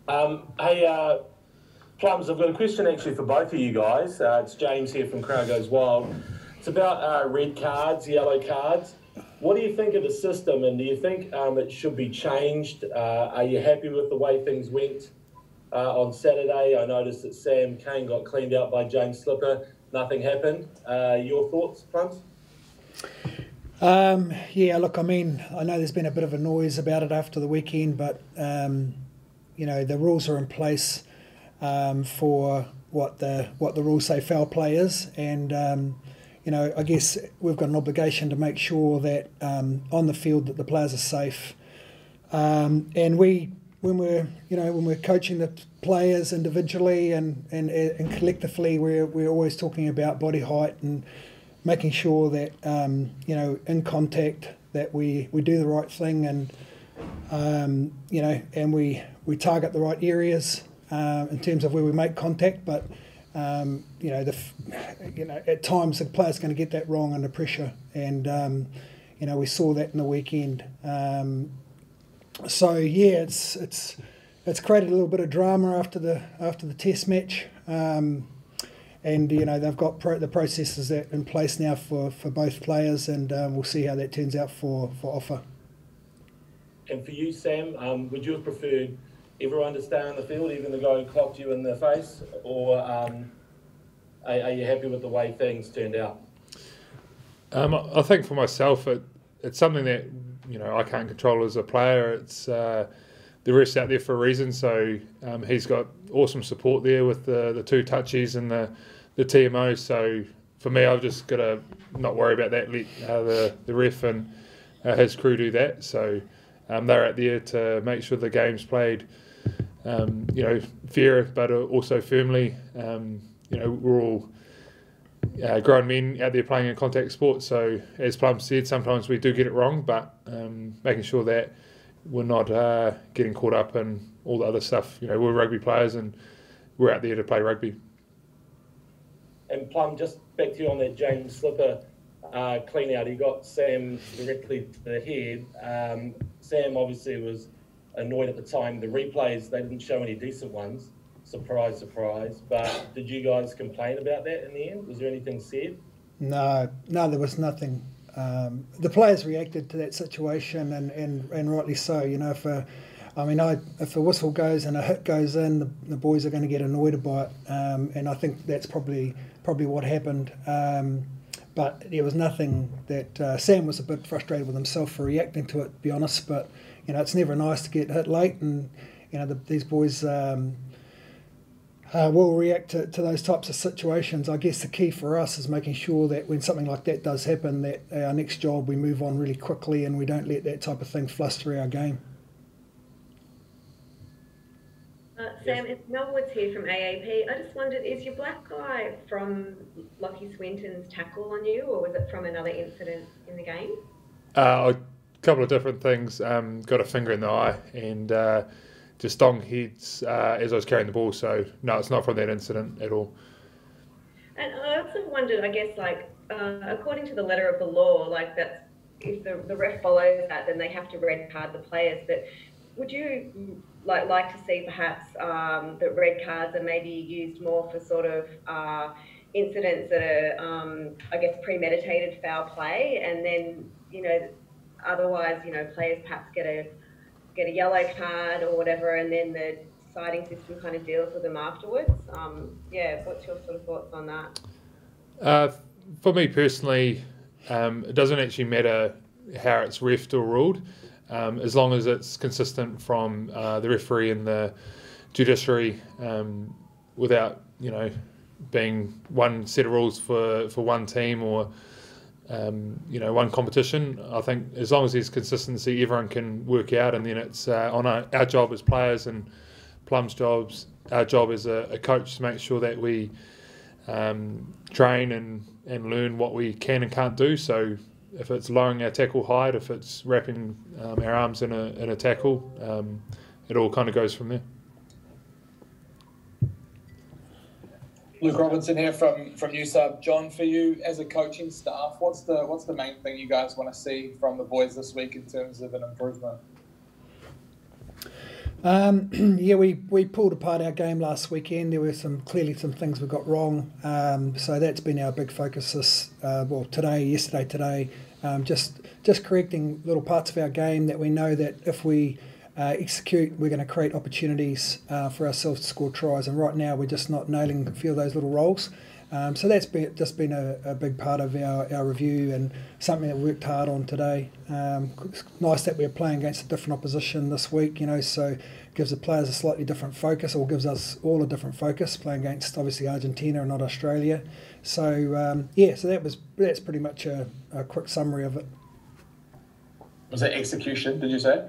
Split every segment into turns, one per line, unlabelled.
Hey, Plums, I've got a question actually for both of you guys. It's James here from Crowd Goes Wild. It's about red cards, yellow cards. What do you think of the system, and do you think it should be changed? Are you happy with the way things went on Saturday? I noticed that Sam Cane got cleaned out by James Slipper. Nothing happened. Your thoughts, Plums?
Yeah, look, I mean, I know there's been a bit of a noise about it after the weekend, but, you know, the rules are in place for what the rules say foul play is, and you know, I guess we've got an obligation to make sure that on the field that the players are safe, and when we're coaching the players individually and collectively, we're always talking about body height and making sure that you know, in contact, that we do the right thing, and you know, and we target the right areas in terms of where we make contact, but you know, at times the player's going to get that wrong under pressure, and you know, we saw that in the weekend. So yeah, it's created a little bit of drama after the test match, and you know, they've got the processes that in place now for both players, and we'll see how that turns out for Offa.
And for you, Sam, would you have preferred everyone to stay on the field, even the guy who clocked you in the face, or are you happy with the way things turned out?
I think for myself, it's something that, you know, I can't control as a player. It's the ref's out there for a reason, so he's got awesome support there with the two touchies and the TMO. So for me, I've just got to not worry about that. Let the ref and his crew do that. So they're out there to make sure the game's played, you know, fair but also firmly. You know, we're all grown men out there playing a contact sport, so as Plum said, sometimes we do get it wrong, but making sure that we're not getting caught up in all the other stuff. You know, we're rugby players and we're out there to play rugby.
And Plum, just back to you on that James Slipper clean out, he got Sam directly to the head. Sam obviously was annoyed at the time. The replays, they didn't show any decent ones. Surprise, surprise. But did you guys complain about that in the end? Was there anything said?
No, there was nothing. The players reacted to that situation, and rightly so. You know, if a whistle goes and a hit goes in, the boys are going to get annoyed by it, and I think that's probably what happened. But there was nothing that Sam was a bit frustrated with himself for reacting to it, to be honest. But you know, it's never nice to get hit late, and you know, these boys will react to those types of situations. I guess the key for us is making sure that when something like that does happen, that our next job we move on really quickly and we don't let that type of thing fluster our game.
Sam, it's Mel Woods here from AAP. I just wondered, is your black guy from Lockie Swinton's tackle on you, or was it from another incident in the game?
A couple of different things. Got a finger in the eye and just dong heads as I was carrying the ball. So no, it's not from that incident at all.
And I also wondered, I guess, like according to the letter of the law, like that's if the ref follows that, then they have to red card the players. But would you like to see perhaps that red cards are maybe used more for sort of incidents that are, I guess, premeditated foul play, and then, you know, otherwise, you know, players perhaps get a yellow card or whatever, and then the citing system kind of deals with them afterwards. Yeah, what's your sort of thoughts on that?
For me personally, it doesn't actually matter how it's refed or ruled, as long as it's consistent from the referee and the judiciary, without, you know, being one set of rules for one team or you know, one competition. I think as long as there's consistency, everyone can work out, and then it's on our job as players and Plum's our job as a coach to make sure that we train and learn what we can and can't do. So if it's lowering our tackle height, if it's wrapping our arms in a tackle, it all kind of goes from there.
Luke Robinson here from New Sub. John, for you as a coaching staff, what's the main thing you guys want to see from the boys this week in terms of an improvement?
Yeah, we pulled apart our game last weekend. There were clearly some things we got wrong. So that's been our big focus yesterday, today. Just correcting little parts of our game that we know that if we execute, we're going to create opportunities for ourselves to score tries. And right now we're just not nailing a few of those little roles. So that's been a big part of our review and something that we worked hard on today. It's nice that we're playing against a different opposition this week, so it gives the players a slightly different focus, or gives us all a different focus, playing against obviously Argentina and not Australia. So so that's pretty much a quick summary of it.
Was it execution, did you say?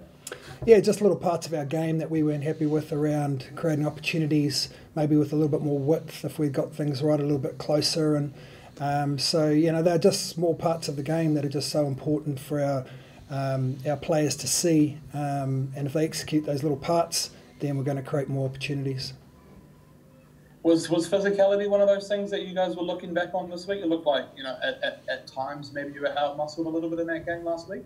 Yeah, just little parts of our game that we weren't happy with around creating opportunities, maybe with a little bit more width if we got things right a little bit closer. And they're just small parts of the game that are just so important for our players to see. And if they execute those little parts, then we're going to create more opportunities.
Was physicality one of those things that you guys were looking back on this week? It looked like, at times maybe you were out-muscled a little bit in that game last week?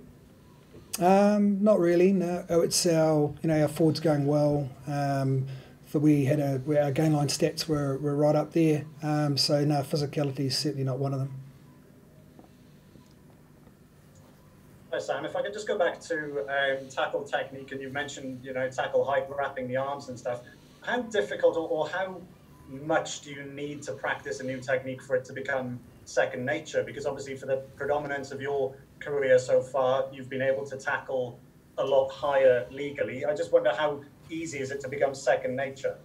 Not really. No, it's our forwards going well. We had our game line stats were right up there. So no, physicality is certainly not one of them.
Hi Sam, if I could just go back to tackle technique, and you mentioned tackle height, wrapping the arms and stuff. How difficult or how much do you need to practice a new technique for it to become second nature? Because obviously for the predominance of your career so far, you've been able to tackle a lot higher legally. I just wonder how easy is it to become second nature?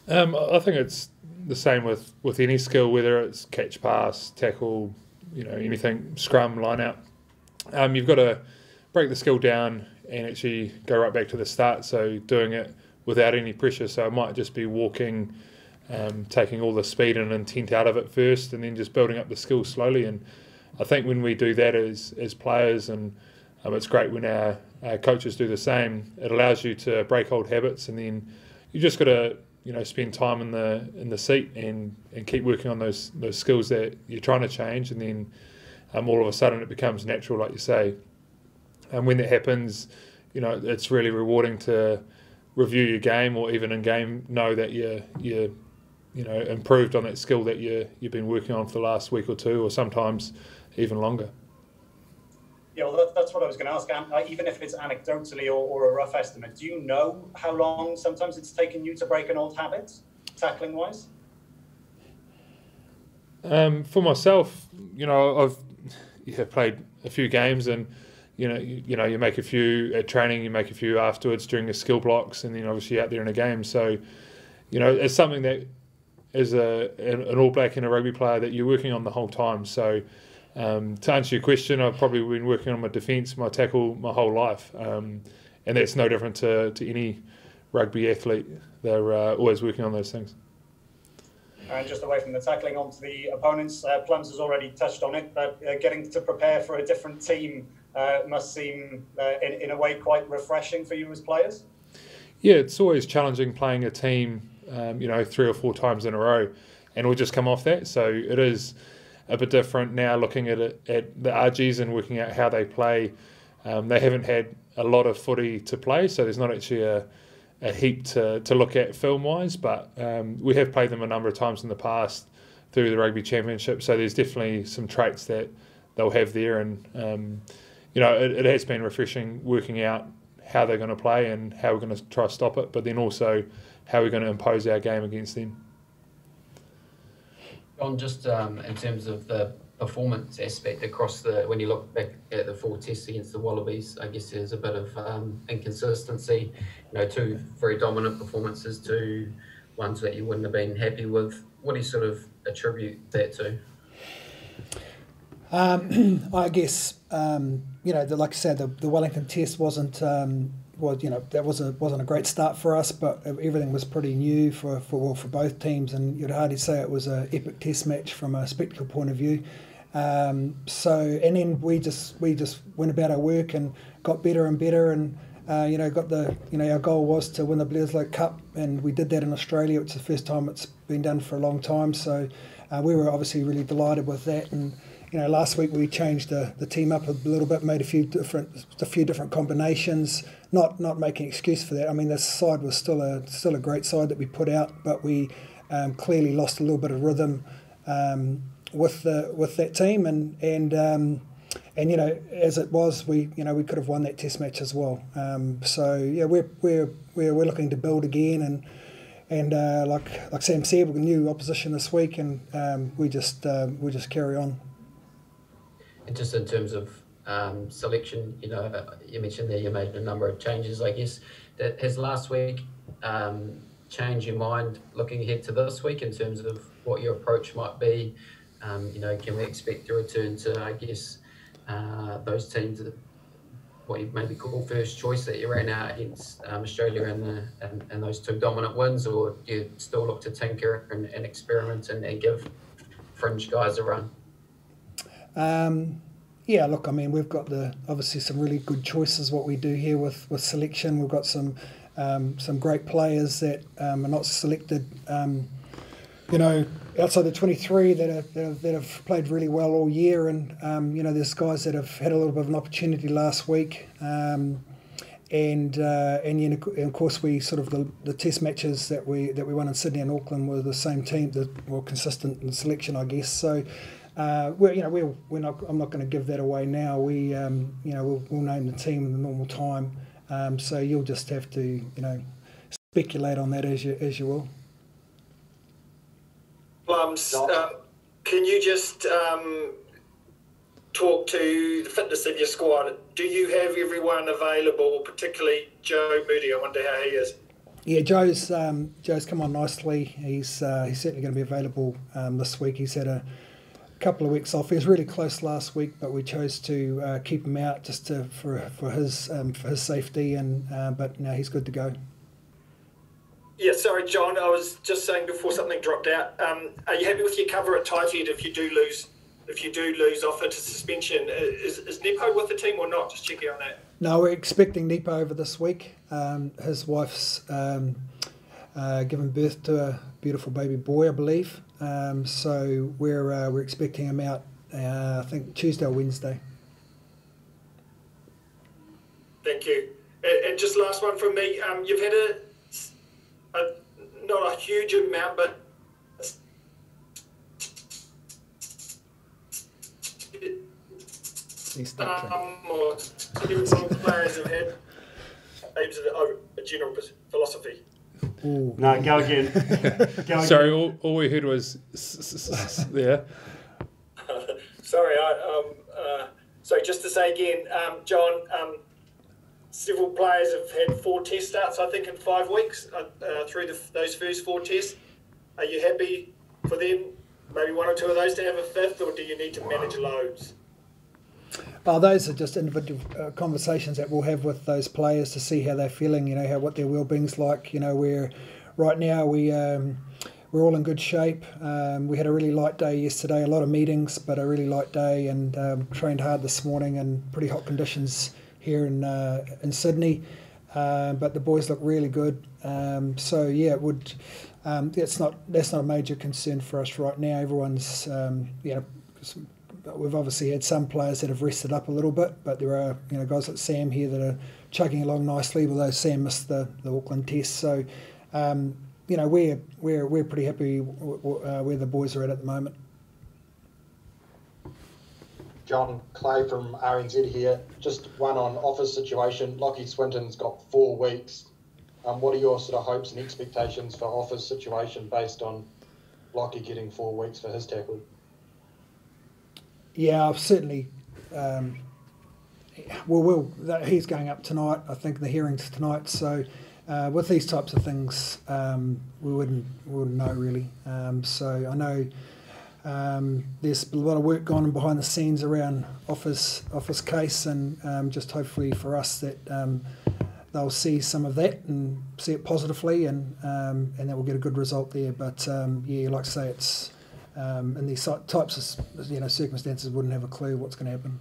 I think it's the same with any skill, whether it's catch, pass, tackle, anything, scrum, line out. You've got to break the skill down and actually go right back to the start. So doing it without any pressure. So it might just be walking, taking all the speed and intent out of it first, and then just building up the skill slowly. And I think when we do that as players, and it's great when our coaches do the same, it allows you to break old habits, and then you just got to spend time in the seat and keep working on those skills that you're trying to change, and then all of a sudden it becomes natural, like you say. And when that happens, it's really rewarding to review your game, or even in game know that you're improved on that skill that you've been working on for the last week or two, or sometimes even longer.
Yeah, well, that's what I was going to ask. Even if it's anecdotally or a rough estimate, do you know how long sometimes it's taken you to break an old habit, tackling-wise?
For myself, I've played a few games, and you make a few at training, you make a few afterwards during the skill blocks, and then obviously out there in a game. So, it's something that as an All Black and a rugby player that you're working on the whole time. So to answer your question, I've probably been working on my defence, my tackle, my whole life. And that's no different to any rugby athlete. They're always working on those things.
And just away from the tackling, onto the opponents, Plums has already touched on it, but getting to prepare for a different team must seem, in a way, quite refreshing for you as players?
Yeah, it's always challenging playing a team, 3 or 4 times in a row, and we'll just come off that. So it is a bit different now looking at it, at the RGs and working out how they play. They haven't had a lot of footy to play, so there's not actually a heap to look at film-wise, but we have played them a number of times in the past through the Rugby Championship, so there's definitely some traits that they'll have there, and it has been refreshing working out how they're going to play and how we're going to try to stop it, but then also how we're going to impose our game against them.
John, just in terms of the performance aspect across when you look back at the 4 tests against the Wallabies, I guess there's a bit of inconsistency, 2 very dominant performances to ones that you wouldn't have been happy with. What do you sort of attribute that to?
I guess like I said, the Wellington test wasn't that wasn't a great start for us, but everything was pretty new for both teams, and you'd hardly say it was an epic test match from a spectacle point of view. And then we just went about our work and got better and better, and our goal was to win the Whitelock Cup, and we did that in Australia. It's the first time it's been done for a long time, so we were obviously really delighted with that, and last week we changed the team up a little bit, made a few different combinations. Not making excuse for that. I mean, the side was still a great side that we put out, but we clearly lost a little bit of rhythm with that team, and as it was, we could have won that Test match as well. We're looking to build again, and like Sam said, we've got new opposition this week, and we just carry on.
And just in terms of selection, you mentioned there you made a number of changes. I guess that has last week changed your mind looking ahead to this week in terms of what your approach might be. Can we expect a return to, I guess, those teams that what you maybe call first choice that you ran out against Australia and those two dominant wins, or do you still look to tinker and experiment and give fringe guys a run?
Look, I mean, we've got obviously some really good choices what we do here with selection. We've got some great players that are not selected, outside the 23 that have played really well all year, and there's guys that have had a little bit of an opportunity last week, and of course we sort of the Test matches that we won in Sydney and Auckland were the same team that were consistent in selection, I guess. So we're not. I'm not going to give that away now. We'll name the team in the normal time. So you'll just have to speculate on that as you will.
Plums, can you just talk to the fitness of your squad? Do you have everyone available, particularly Joe Moody? I wonder how he is.
Yeah, Joe's come on nicely. He's certainly going to be available this week. He's had a couple of weeks off. He was really close last week, but we chose to keep him out just for his safety. But now he's good to go.
Yeah, sorry, John. I was just saying before something dropped out. Are you happy with your cover at tight end if you do lose off into suspension? Is Nepo with the team or not? Just checking on that.
No, we're expecting Nepo over this week. His wife's given birth to a beautiful baby boy, I believe. So we're expecting him out. I think Tuesday or Wednesday.
Thank you. And just last one from me. You've had a not a huge amount, but more players have had aims at a general philosophy.
Ooh. No, go again.
Sorry, all we heard was yeah.
Sorry, so just to say again, John, several players have had 4 test starts, I think, in 5 weeks through those first 4 tests. Are you happy for them, maybe 1 or 2 of those to have a 5th, or do you need to manage loads?
Well, those are just individual conversations that we'll have with those players to see how they're feeling, what their well-being's like. We're right now we're all in good shape. We had a really light day yesterday, a lot of meetings, but a really light day, and trained hard this morning in pretty hot conditions here in Sydney. But the boys look really good. So yeah, it would. That's not a major concern for us right now. Everyone's we've obviously had some players that have rested up a little bit, but there are guys like Sam here that are chugging along nicely, although Sam missed the Auckland test. So we're pretty happy where the boys are at the moment.
John, Clay from RNZ here. Just one on office situation. Lockie Swinton's got 4 weeks. What are your sort of hopes and expectations for office situation based on Lockie getting 4 weeks for his tackle?
Yeah, I've certainly. He's going up tonight. I think the hearing's tonight. So with these types of things, we wouldn't know really. So I know there's a lot of work going on behind the scenes around office case, and just hopefully for us that they'll see some of that and see it positively, and that we'll get a good result there. But like I say, it's in these types of circumstances, wouldn't have a clue what's going to happen.